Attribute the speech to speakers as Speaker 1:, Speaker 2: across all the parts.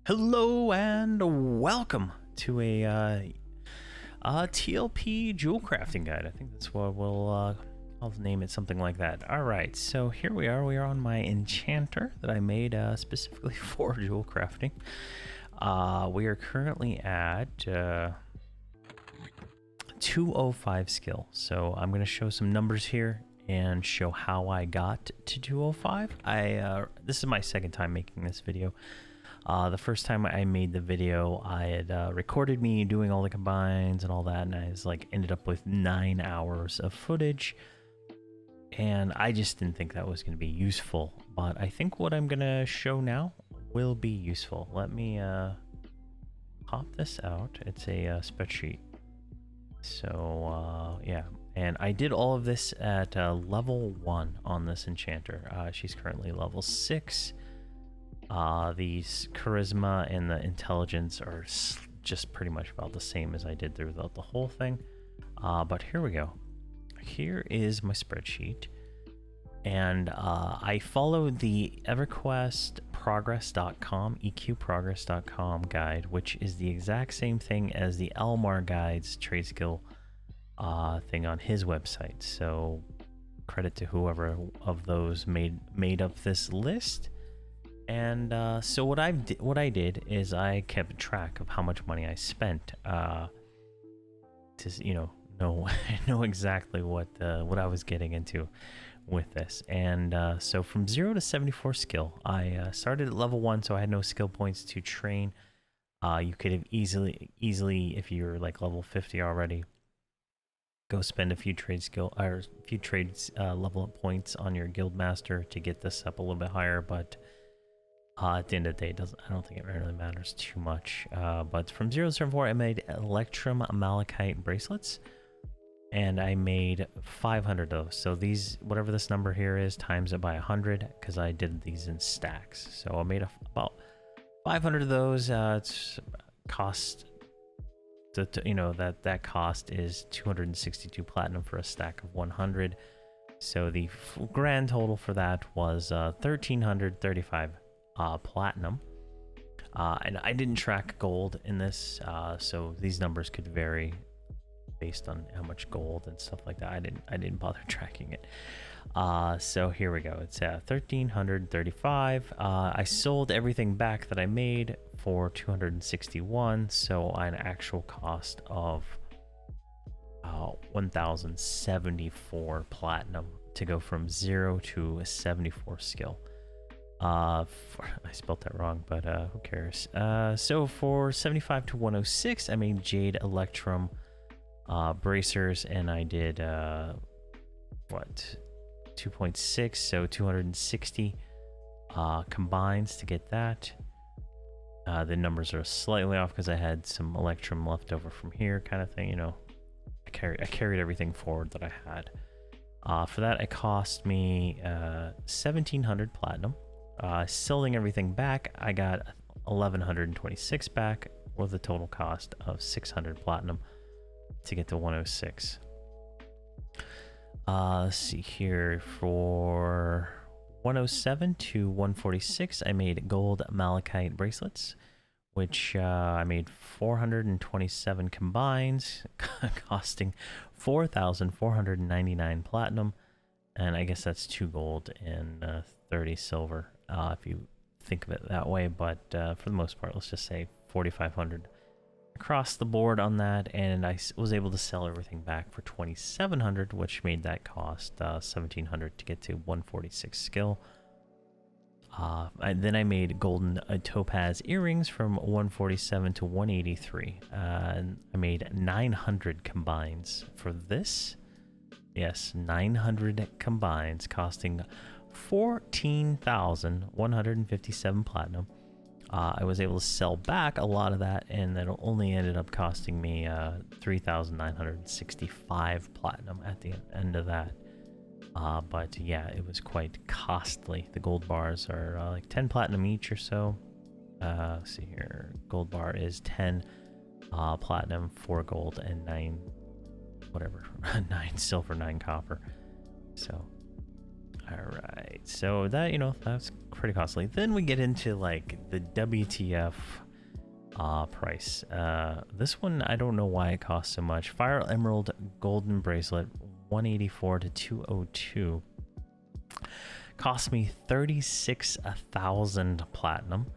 Speaker 1: Hello and welcome to a TLP Jewelcrafting guide. I think that's what I'll name it, something like that. All right, so here we are. We are on my enchanter that I made specifically for Jewelcrafting. We are currently at 205 skill. So I'm going to show some numbers here and show how I got to 205. This is my second time making this video. The first time I made the video, I had recorded me doing all the combines and all that, and I was like ended up with 9 hours of footage, and I just didn't think that was going to be useful. But I think what I'm going to show now will be useful. Let me pop this out. It's a spreadsheet. So yeah, and I did all of this at level 1 on this enchanter. She's currently level 6. These charisma and the intelligence are just pretty much about the same as I did throughout the whole thing. But here we go. Here is my spreadsheet, and I followed the Everquest progress.com, eqprogress.com guide, which is the exact same thing as the Elmar Guide's trade skill thing on his website. So credit to whoever of those made up this list. And so what I did is I kept track of how much money I spent to know exactly what I was getting into with this. And so from 0 to 74 skill, I started at level 1, so I had no skill points to train. You could have easily, if you're like level 50 already, go spend a few trades level up points on your guild master to get this up a little bit higher. But at the end of the day, I don't think it really matters too much. But from 0 to 74, I made Electrum Malachite bracelets, and I made 500 of those. So these, whatever this number here is, times it by 100, because I did these in stacks. So I made about 500 of those. It's cost, that cost is 262 platinum for a stack of 100. So the grand total for that was 1,335 platinum. And I didn't track gold in this, so these numbers could vary based on how much gold and stuff like that. I didn't bother tracking it. So here we go. It's 1,335. I sold everything back that I made for 261, so an actual cost of 1,074 platinum to go from 0 to 74 skill. I spelled that wrong, but who cares? So for 75 to 106, I made Jade Electrum bracers, and I did 2.6, so 260 combines to get that. The numbers are slightly off because I had some Electrum left over from here, kind of thing. I carried everything forward that I had. For that, it cost me 1,700 platinum. Selling everything back, I got 1,126 back, with a total cost of 600 platinum to get to 106. Let's see here. For 107 to 146, I made gold malachite bracelets, which I made 427 combines, costing 4,499 platinum, and I guess that's 2 gold and 30 silver, if you think of it that way. But for the most part, let's just say 4,500 across the board on that, and I was able to sell everything back for 2,700, which made that cost 1,700 to get to 146 skill. Then I made golden topaz earrings from 147 to 183. And I made 900 combines for this. Yes, 900 combines, costing 14,157 platinum. I was able to sell back a lot of that, and that only ended up costing me 3,965 platinum at the end of that. But yeah, it was quite costly. The gold bars are like 10 platinum each or so. Let's see here. Gold bar is 10 platinum, 4 gold, and 9 whatever, 9 silver, 9 copper. So, all right. so that, you know, that's pretty costly. Then we get into like the WTF price. This one, I don't know why it costs so much. Fire Emerald Golden Bracelet, 184 to 202. Cost me 36,000 platinum.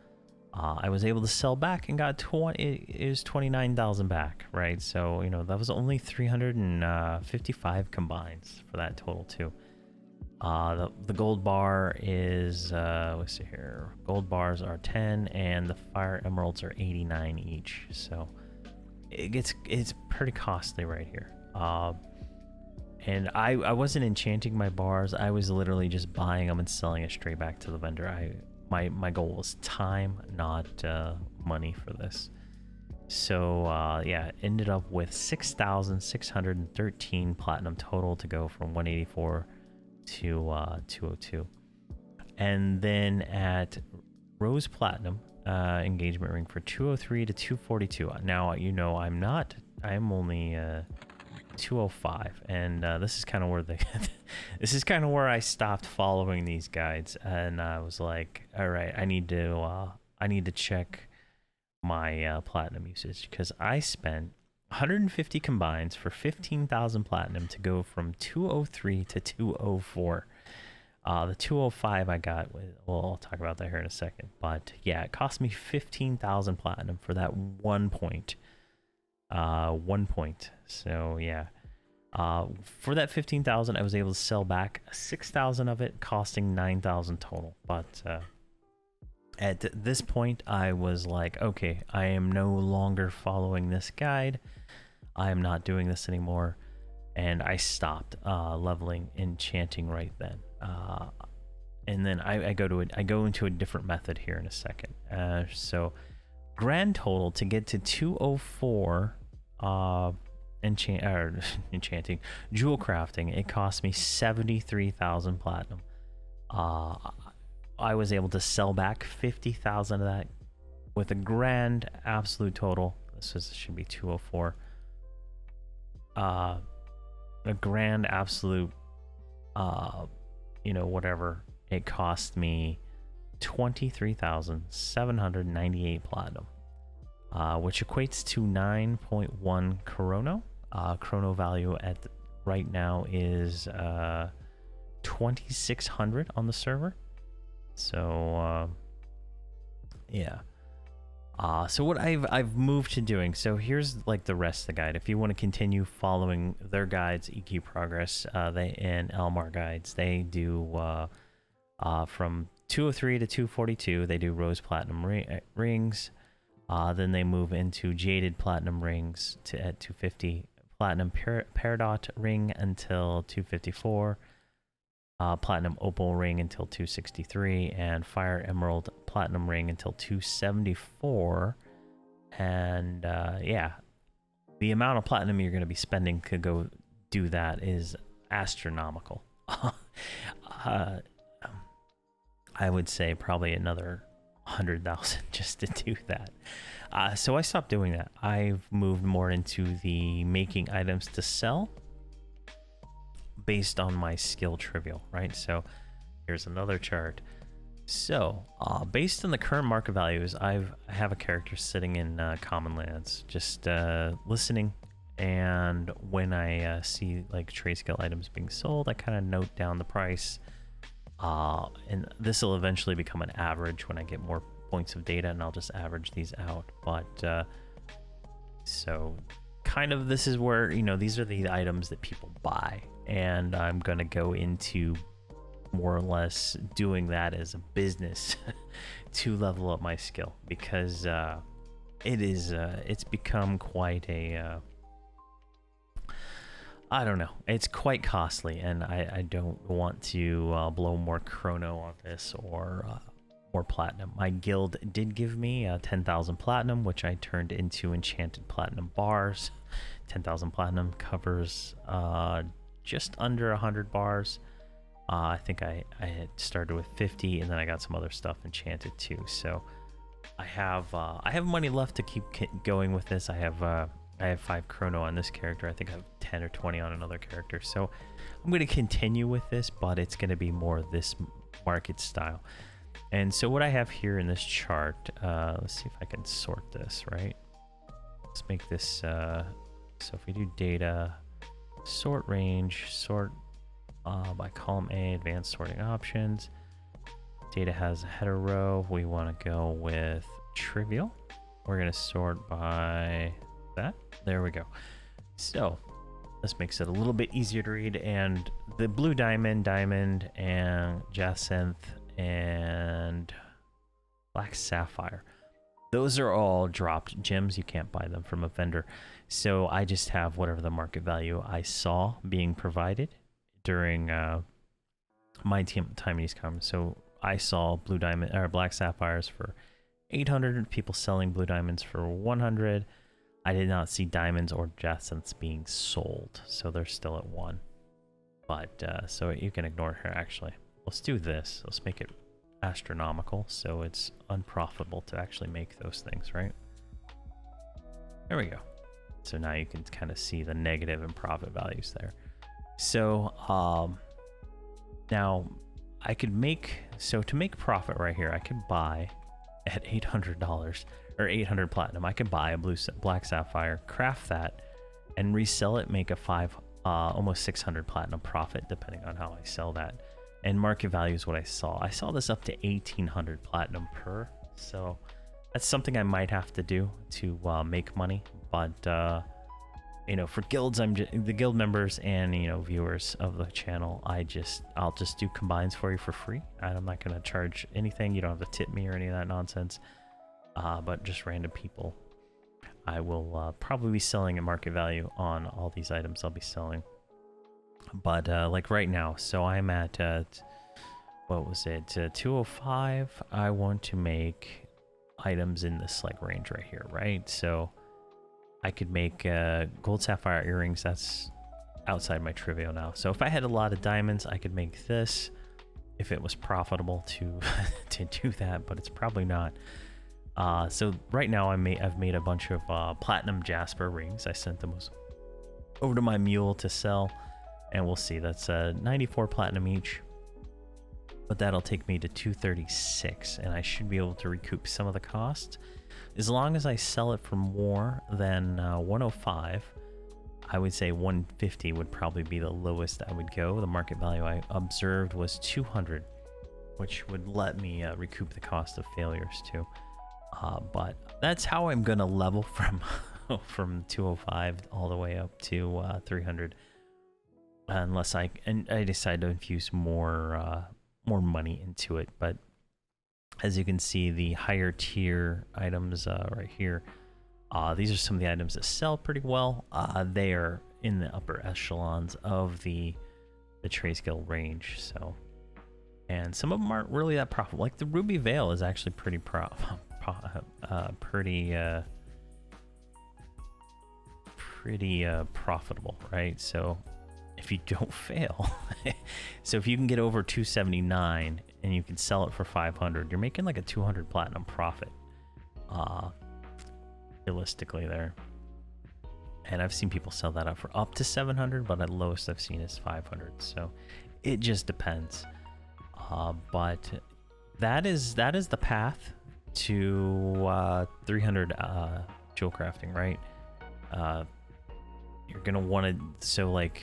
Speaker 1: I was able to sell back and got 29,000 back, right? So, you know, that was only 355 combines for that total too. The gold bar is, let's see here. Gold bars are 10 and the fire emeralds are 89 each. So it's pretty costly right here. And I wasn't enchanting my bars. I was literally just buying them and selling it straight back to the vendor. My goal was time, not money for this. So yeah, ended up with 6,613 platinum total to go from 184 to 202. And then at Rose Platinum engagement ring for 203 to 242. Now, you know, I'm only 205, and this is kind of where this is kind of where I stopped following these guides, and I was like, all right, I need to check my platinum usage, because I spent 150 combines for 15,000 platinum to go from 203 to 204. The 205 I got, well, I'll talk about that here in a second, but yeah, it cost me 15,000 platinum for that 1 point. 1 point. So yeah, for that 15,000, I was able to sell back 6,000 of it, costing 9,000 total. But at this point, I was like, okay, I am no longer following this guide. I am not doing this anymore, and I stopped leveling enchanting right then. And then I go into a different method here in a second. So grand total to get to 204 enchanting jewel crafting, it cost me 73,000 platinum. I was able to sell back 50,000 of that with a grand absolute total. This should be 204. A grand absolute, you know, whatever, it cost me 23,798 platinum, which equates to 9.1 chrono. Chrono value right now is 2,600 on the server. So yeah. So what I've moved to doing, so here's like the rest of the guide. If you want to continue following their guides, EQ Progress, they and Elmar guides, they do from 203 to 242, they do Rose Platinum rings. Then they move into Jaded Platinum rings at 250, Platinum Peridot ring until 254, Platinum Opal ring until 263, and Fire Emerald Platinum ring until 274. And yeah, the amount of platinum you're going to be spending to go do that is astronomical. I would say probably another 100,000 just to do that. So I stopped doing that. I've moved more into the making items to sell based on my skill trivial, right? So here's another chart. So based on the current market values, I have a character sitting in common lands, just listening. And when I see like trade skill items being sold, I kind of note down the price. And this will eventually become an average when I get more points of data, and I'll just average these out. But so kind of this is where, you know, these are the items that people buy, and I'm gonna go into more or less doing that as a business to level up my skill, because it's become quite a I don't know, it's quite costly, and I don't want to blow more chrono on this or more platinum. My guild did give me 10,000 platinum, which I turned into enchanted platinum bars. 10,000 platinum covers just under 100 bars. I think I had started with 50, and then I got some other stuff enchanted too. So I have money left to keep going with this. I have 5 chrono on this character. I think I have 10 or 20 on another character. So I'm going to continue with this, but it's going to be more this market style. And so what I have here in this chart, let's see if I can sort this, right? Let's make this, so if we do data, sort range, sort by column A, advanced sorting options. Data has a header row. We want to go with trivial. We're going to sort by that. There we go. So this makes it a little bit easier to read. And the blue diamond, and jacinth, and black sapphire, those are all dropped gems. You can't buy them from a vendor. So I just have whatever the market value I saw being provided during my time in these comments. So I saw blue diamond or black sapphires for 800, people selling blue diamonds for 100. I did not see diamonds or jacinths being sold, so they're still at 1. But so you can ignore her actually. Let's do this. Let's make it astronomical so it's unprofitable to actually make those things, right? There we go. So now you can kind of see the negative and profit values there. So now I could make, so to make profit right here, I could buy at $800 or 800 platinum. I could buy a black sapphire, craft that, and resell it, make a almost 600 platinum profit depending on how I sell that. And market value is what I saw. I saw this up to 1800 platinum per. So that's something I might have to do to make money. But you know, for guilds, the guild members and, you know, viewers of the channel, I'll just do combines for you for free. I'm not going to charge anything. You don't have to tip me or any of that nonsense. But just random people, I will probably be selling at market value on all these items I'll be selling. But like right now, so I'm at what was it, 205. I want to make items in this like range right here, right? So I could make gold sapphire earrings. That's outside my trivial now. So if I had a lot of diamonds, I could make this if it was profitable to to do that, but it's probably not. So right now I've made a bunch of platinum jasper rings. I sent them over to my mule to sell, and we'll see. That's 94 platinum each, but that'll take me to 236, and I should be able to recoup some of the cost. As long as I sell it for more than 105, I would say 150 would probably be the lowest I would go. The market value I observed was 200, which would let me recoup the cost of failures too. But that's how I'm gonna level from from 205 all the way up to 300, unless I decide to infuse more money into it. But as you can see, the higher tier items right here, these are some of the items that sell pretty well. They are in the upper echelons of the trade skill range. So, and some of them aren't really that profitable. Like the ruby veil is actually pretty profitable, right? So if you don't fail, so if you can get over 279 and you can sell it for 500, you're making like a 200 platinum profit realistically there. And I've seen people sell that up for up to 700, but at lowest I've seen is 500. So it just depends. But that is the path to 300 Jewelcrafting, right? You're gonna want to, so like,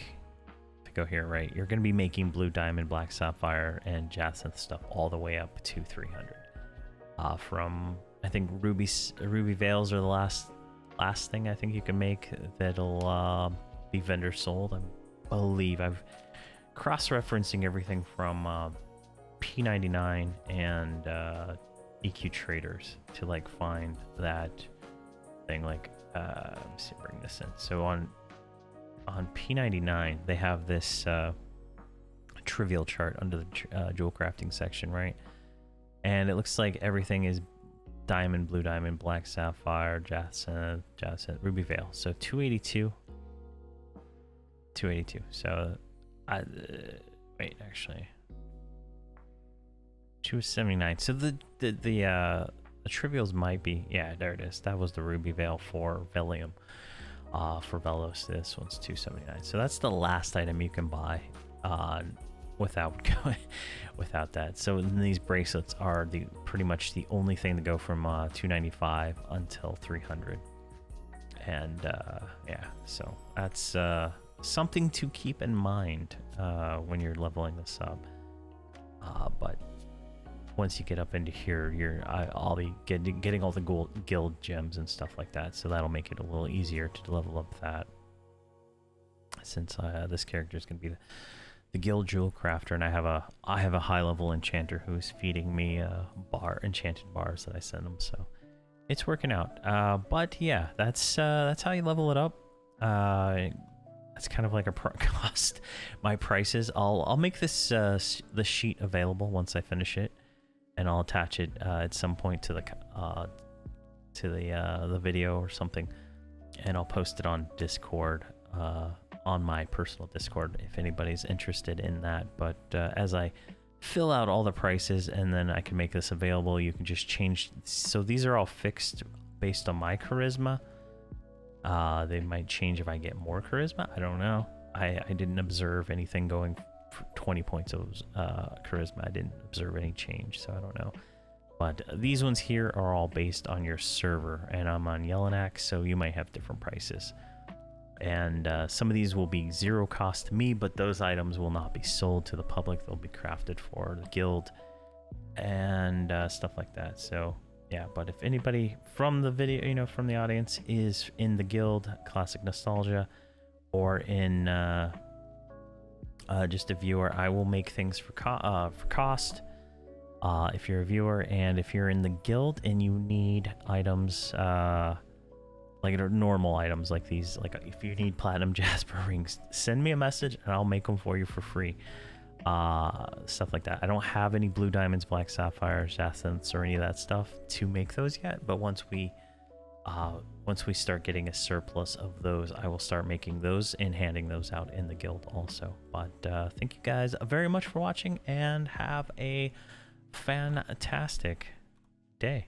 Speaker 1: to go here, right? You're gonna be making blue diamond, black sapphire, and jacinth stuff all the way up to 300. From, I think ruby veils are the last thing I think you can make that'll be vendor sold. I believe I've cross-referencing everything from P99 and EQ traders to like find that thing. Like let me see, bring this in. So on P99 they have this trivial chart under the Jewelcrafting section, right? And it looks like everything is diamond, blue diamond, black sapphire, jacinth, ruby veil. So 282. So wait, actually 279. So the trivials might be, yeah, there it is. That was the ruby veil for Velium. For Velos, this one's 279. So that's the last item you can buy without going without that. So these bracelets are pretty much the only thing to go from 295 until 300. And yeah, so that's something to keep in mind when you're leveling this up. But once you get up into here, I'll be getting all the guild gems and stuff like that, so that'll make it a little easier to level up that. Since this character is going to be the guild jewel crafter, and I have a high level enchanter who's feeding me enchanted bars that I send him, so it's working out. But yeah, that's how you level it up. That's kind of like a cost. My prices. I'll make this the sheet available once I finish it, and I'll attach it at some point to the video or something, and I'll post it on Discord, on my personal Discord, if anybody's interested in that. But as I fill out all the prices, and then I can make this available, you can just change. So these are all fixed based on my charisma. They might change if I get more charisma. I don't know. I didn't observe anything going for 20 points of charisma. I didn't observe any change, so I don't know. But these ones here are all based on your server, and I'm on Jelinek, so you might have different prices. And some of these will be zero cost to me, but those items will not be sold to the public. They'll be crafted for the guild and stuff like that. So yeah, but if anybody from the video, from the audience is in the guild, Classic Nostalgia, or in just a viewer, I will make things for cost. If you're a viewer, and if you're in the guild and you need items, like normal items like these, like if you need platinum jasper rings, send me a message and I'll make them for you for free. Stuff like that. I don't have any blue diamonds, black sapphires, jacinths, or any of that stuff to make those yet, but once we start getting a surplus of those, I will start making those and handing those out in the guild also. But thank you guys very much for watching, and have a fantastic day.